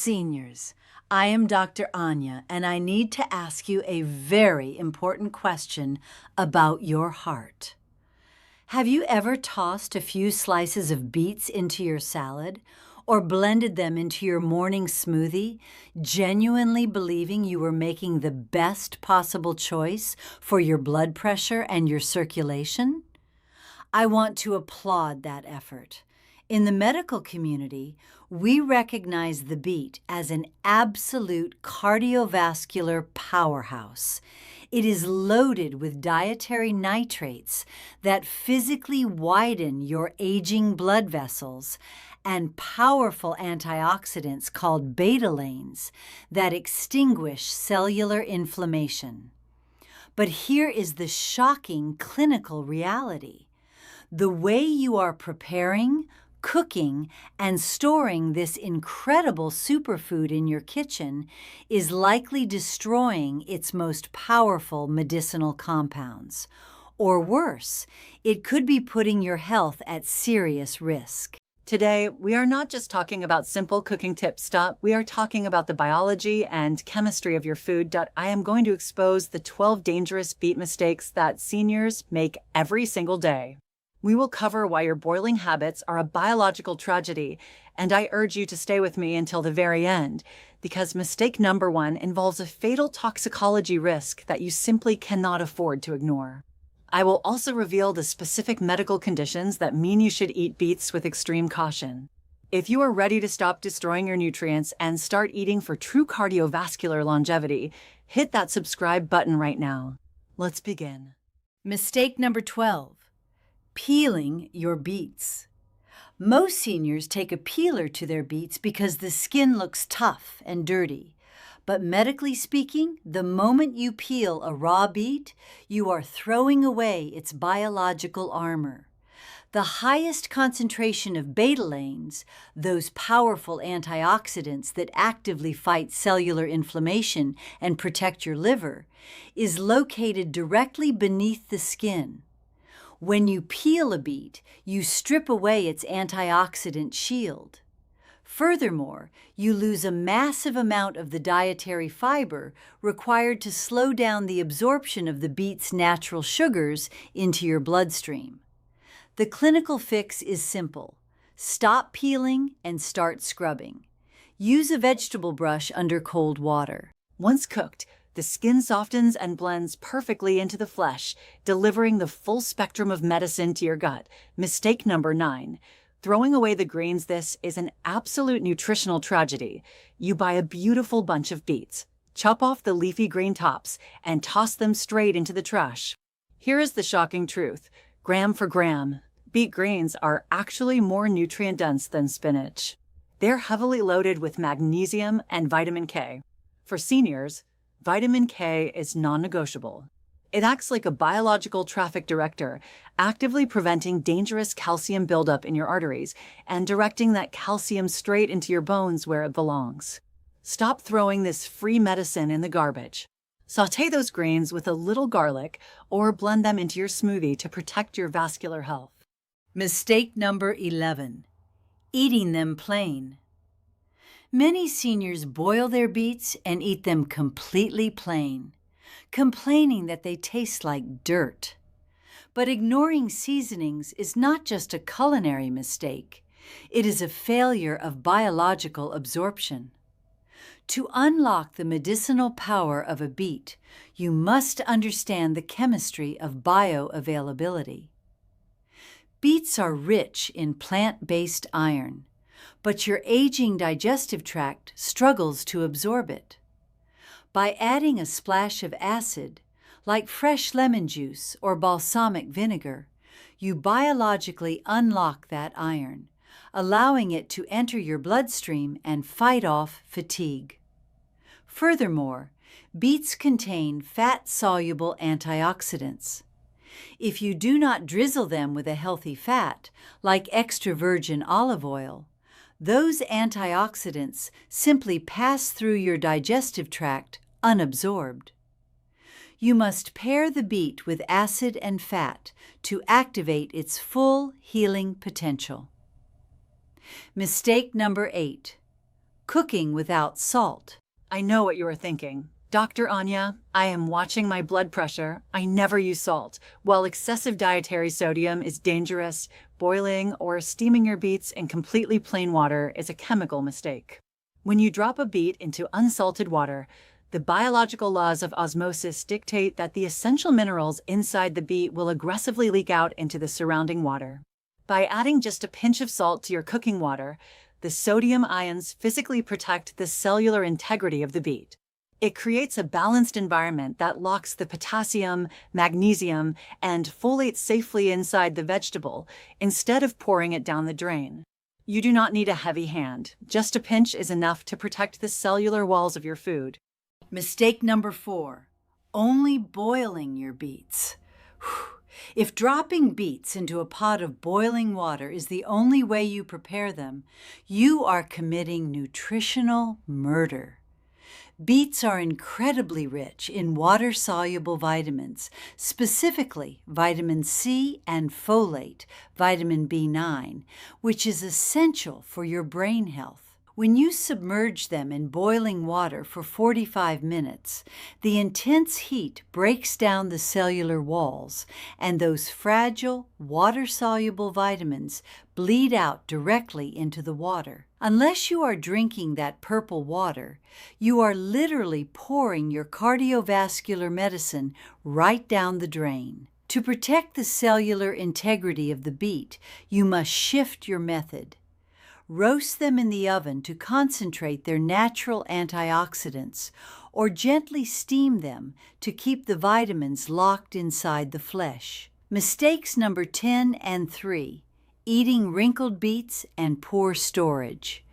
Seniors, I am Dr. Anya, and I need to ask you a very important question about your heart. Have you ever tossed a few slices of beets into your salad or blended them into your morning smoothie, genuinely believing you were making the best possible choice for your blood pressure and your circulation? I want to applaud that effort. In the medical community, we recognize the beet as an absolute cardiovascular powerhouse. It is loaded with dietary nitrates that physically widen your aging blood vessels and powerful antioxidants called betalains that extinguish cellular inflammation. But here is the shocking clinical reality. The way you are preparing, cooking, and storing this incredible superfood in your kitchen is likely destroying its most powerful medicinal compounds. Or worse, it could be putting your health at serious risk. Today, we are not just talking about simple cooking tips. We are talking about the biology and chemistry of your food. I am going to expose the 12 dangerous beet mistakes that seniors make every single day. We will cover why your boiling habits are a biological tragedy, and I urge you to stay with me until the very end, because mistake number 1 involves a fatal toxicology risk that you simply cannot afford to ignore. I will also reveal the specific medical conditions that mean you should eat beets with extreme caution. If you are ready to stop destroying your nutrients and start eating for true cardiovascular longevity, hit that subscribe button right now. Let's begin. Mistake number 12. Peeling your beets. Most seniors take a peeler to their beets because the skin looks tough and dirty. But medically speaking, the moment you peel a raw beet, you are throwing away its biological armor. The highest concentration of betalains, those powerful antioxidants that actively fight cellular inflammation and protect your liver, is located directly beneath the skin. When you peel a beet, you strip away its antioxidant shield. Furthermore, you lose a massive amount of the dietary fiber required to slow down the absorption of the beet's natural sugars into your bloodstream. The clinical fix is simple. Stop peeling and start scrubbing. Use a vegetable brush under cold water. Once cooked, the skin softens and blends perfectly into the flesh, delivering the full spectrum of medicine to your gut. Mistake number 9. Throwing away the greens. This is an absolute nutritional tragedy. You buy a beautiful bunch of beets, chop off the leafy green tops, and toss them straight into the trash. Here is the shocking truth. Gram for gram, beet greens are actually more nutrient-dense than spinach. They're heavily loaded with magnesium and vitamin K. For seniors, vitamin K is non-negotiable. It acts like a biological traffic director, actively preventing dangerous calcium buildup in your arteries and directing that calcium straight into your bones where it belongs. Stop throwing this free medicine in the garbage. Sauté those greens with a little garlic or blend them into your smoothie to protect your vascular health. Mistake number 11. Eating them plain. Many seniors boil their beets and eat them completely plain, complaining that they taste like dirt. But ignoring seasonings is not just a culinary mistake. It is a failure of biological absorption. To unlock the medicinal power of a beet, you must understand the chemistry of bioavailability. Beets are rich in plant-based iron, but your aging digestive tract struggles to absorb it. By adding a splash of acid, like fresh lemon juice or balsamic vinegar, you biologically unlock that iron, allowing it to enter your bloodstream and fight off fatigue. Furthermore, beets contain fat-soluble antioxidants. If you do not drizzle them with a healthy fat, like extra virgin olive oil, those antioxidants simply pass through your digestive tract unabsorbed. You must pair the beet with acid and fat to activate its full healing potential. Mistake number 8. cooking without salt. I know what you are thinking. Dr. Anya, I am watching my blood pressure. I never use salt. While excessive dietary sodium is dangerous, boiling or steaming your beets in completely plain water is a chemical mistake. When you drop a beet into unsalted water, the biological laws of osmosis dictate that the essential minerals inside the beet will aggressively leak out into the surrounding water. By adding just a pinch of salt to your cooking water, the sodium ions physically protect the cellular integrity of the beet. It creates a balanced environment that locks the potassium, magnesium, and folate safely inside the vegetable instead of pouring it down the drain. You do not need a heavy hand. Just a pinch is enough to protect the cellular walls of your food. Mistake number 4, only boiling your beets. If dropping beets into a pot of boiling water is the only way you prepare them, you are committing nutritional murder. Beets are incredibly rich in water-soluble vitamins, specifically vitamin C and folate, vitamin B9, which is essential for your brain health. When you submerge them in boiling water for 45 minutes, the intense heat breaks down the cellular walls, and those fragile, water-soluble vitamins bleed out directly into the water. Unless you are drinking that purple water, you are literally pouring your cardiovascular medicine right down the drain. To protect the cellular integrity of the beet, you must shift your method. Roast them in the oven to concentrate their natural antioxidants, or gently steam them to keep the vitamins locked inside the flesh. Mistakes number 10 and 3, eating wrinkled beets and poor storage.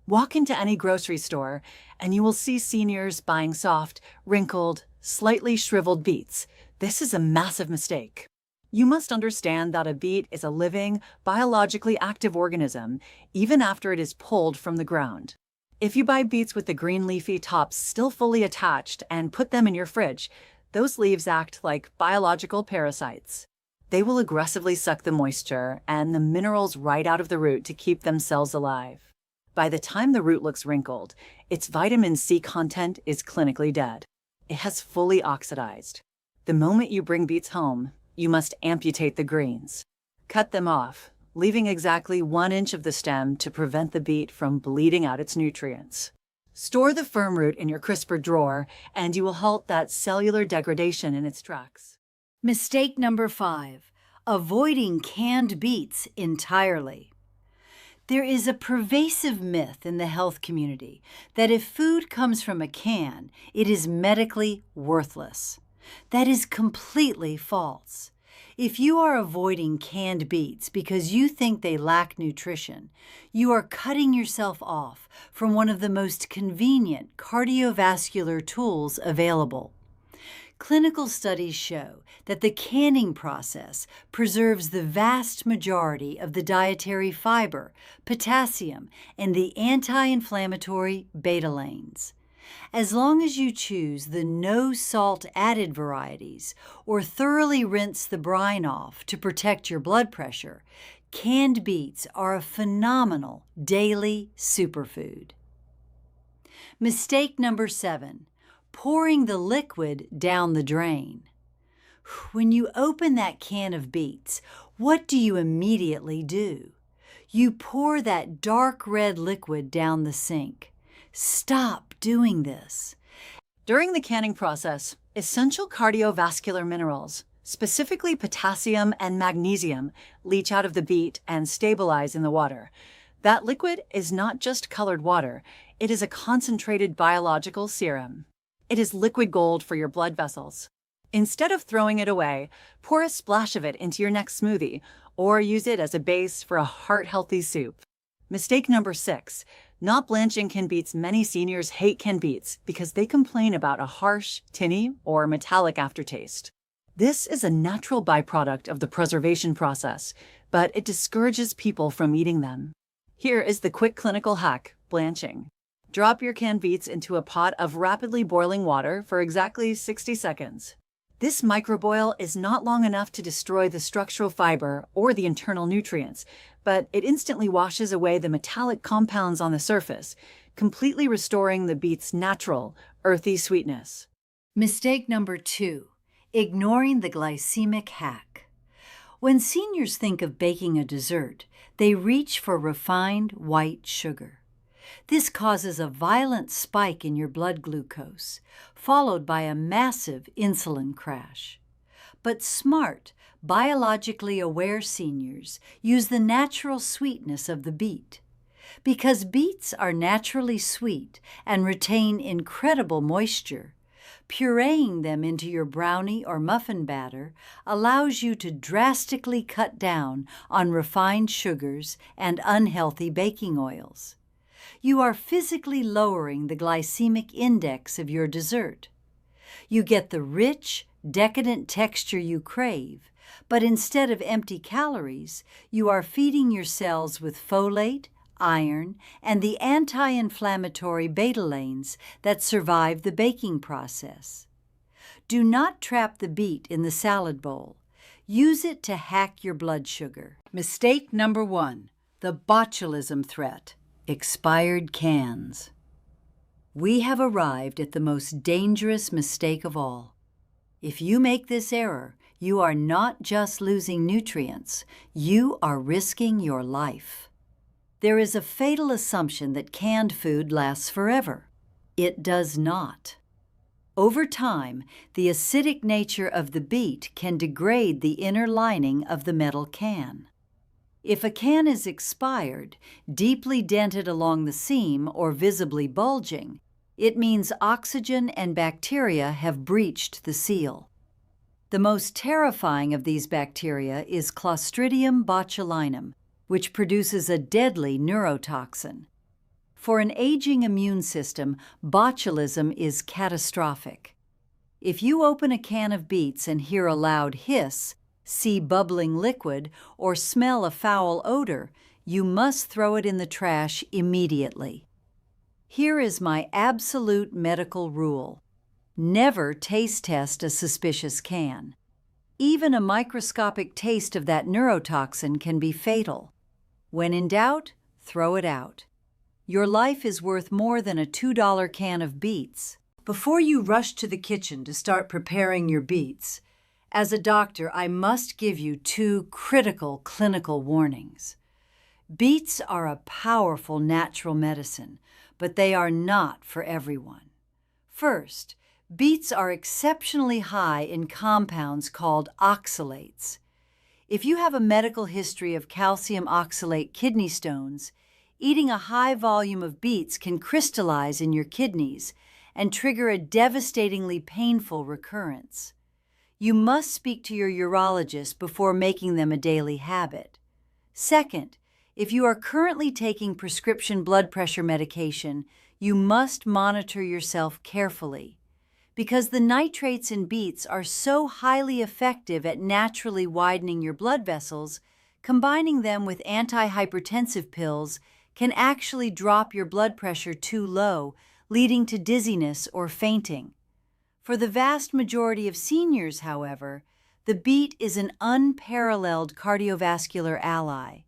Walk into any grocery store and you will see seniors buying soft, wrinkled, slightly shriveled beets. This is a massive mistake. You must understand that a beet is a living, biologically active organism, even after it is pulled from the ground. If you buy beets with the green leafy tops still fully attached and put them in your fridge, those leaves act like biological parasites. They will aggressively suck the moisture and the minerals right out of the root to keep themselves alive. By the time the root looks wrinkled, its vitamin C content is clinically dead. It has fully oxidized. The moment you bring beets home, you must amputate the greens. Cut them off, leaving exactly 1 inch of the stem to prevent the beet from bleeding out its nutrients. Store the firm root in your crisper drawer, and you will halt that cellular degradation in its tracks. Mistake number 5, avoiding canned beets entirely. There is a pervasive myth in the health community that if food comes from a can, it is medically worthless. That is completely false. If you are avoiding canned beets because you think they lack nutrition, you are cutting yourself off from one of the most convenient cardiovascular tools available. Clinical studies show that the canning process preserves the vast majority of the dietary fiber, potassium, and the anti-inflammatory betalains. As long as you choose the no salt added varieties or thoroughly rinse the brine off to protect your blood pressure, canned beets are a phenomenal daily superfood. Mistake number 7, pouring the liquid down the drain. When you open that can of beets, what do you immediately do? You pour that dark red liquid down the sink. Stop doing this. During the canning process, essential cardiovascular minerals, specifically potassium and magnesium, leach out of the beet and stabilize in the water. That liquid is not just colored water, it is a concentrated biological serum. It is liquid gold for your blood vessels. Instead of throwing it away, pour a splash of it into your next smoothie or use it as a base for a heart-healthy soup. Mistake number 6, not blanching canned beets. Many seniors hate canned beets because they complain about a harsh, tinny, or metallic aftertaste. This is a natural byproduct of the preservation process, but it discourages people from eating them. Here is the quick clinical hack: blanching. Drop your canned beets into a pot of rapidly boiling water for exactly 60 seconds. This microboil is not long enough to destroy the structural fiber or the internal nutrients, but it instantly washes away the metallic compounds on the surface, completely restoring the beet's natural, earthy sweetness. Mistake number 2, ignoring the glycemic hack. When seniors think of baking a dessert, they reach for refined white sugar. This causes a violent spike in your blood glucose, followed by a massive insulin crash. But smart, biologically aware seniors use the natural sweetness of the beet. Because beets are naturally sweet and retain incredible moisture, pureeing them into your brownie or muffin batter allows you to drastically cut down on refined sugars and unhealthy baking oils. You are physically lowering the glycemic index of your dessert. You get the rich, decadent texture you crave, but instead of empty calories, you are feeding your cells with folate, iron, and the anti-inflammatory betalains that survive the baking process. Do not trap the beet in the salad bowl. Use it to hack your blood sugar. Mistake number 1, the botulism threat, expired cans. We have arrived at the most dangerous mistake of all. If you make this error, you are not just losing nutrients, you are risking your life. There is a fatal assumption that canned food lasts forever. It does not. Over time, the acidic nature of the beet can degrade the inner lining of the metal can. If a can is expired, deeply dented along the seam, or visibly bulging, it means oxygen and bacteria have breached the seal. The most terrifying of these bacteria is Clostridium botulinum, which produces a deadly neurotoxin. For an aging immune system, botulism is catastrophic. If you open a can of beets and hear a loud hiss, see bubbling liquid, or smell a foul odor, you must throw it in the trash immediately. Here is my absolute medical rule. Never taste test a suspicious can. Even a microscopic taste of that neurotoxin can be fatal. When in doubt, throw it out. Your life is worth more than a $2 can of beets. Before you rush to the kitchen to start preparing your beets, as a doctor, I must give you 2 critical clinical warnings. Beets are a powerful natural medicine, but they are not for everyone. First, beets are exceptionally high in compounds called oxalates. If you have a medical history of calcium oxalate kidney stones, eating a high volume of beets can crystallize in your kidneys and trigger a devastatingly painful recurrence. You must speak to your urologist before making them a daily habit. Second, if you are currently taking prescription blood pressure medication, you must monitor yourself carefully. Because the nitrates in beets are so highly effective at naturally widening your blood vessels, combining them with antihypertensive pills can actually drop your blood pressure too low, leading to dizziness or fainting. For the vast majority of seniors, however, the beet is an unparalleled cardiovascular ally,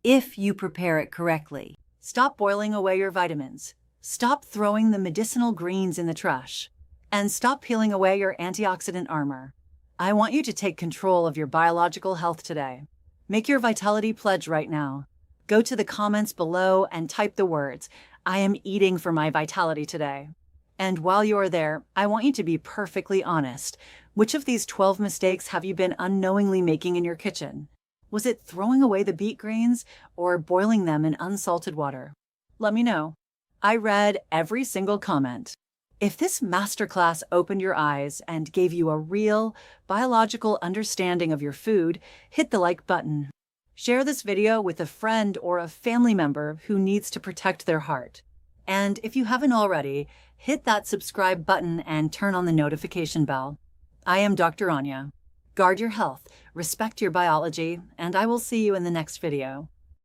if you prepare it correctly. Stop boiling away your vitamins. Stop throwing the medicinal greens in the trash. And stop peeling away your antioxidant armor. I want you to take control of your biological health today. Make your vitality pledge right now. Go to the comments below and type the words, "I am eating for my vitality today." And while you're there, I want you to be perfectly honest. Which of these 12 mistakes have you been unknowingly making in your kitchen? Was it throwing away the beet greens or boiling them in unsalted water? Let me know. I read every single comment. If this masterclass opened your eyes and gave you a real, biological understanding of your food, hit the like button. Share this video with a friend or a family member who needs to protect their heart. And if you haven't already, hit that subscribe button and turn on the notification bell. I am Dr. Anya. Guard your health, respect your biology, and I will see you in the next video.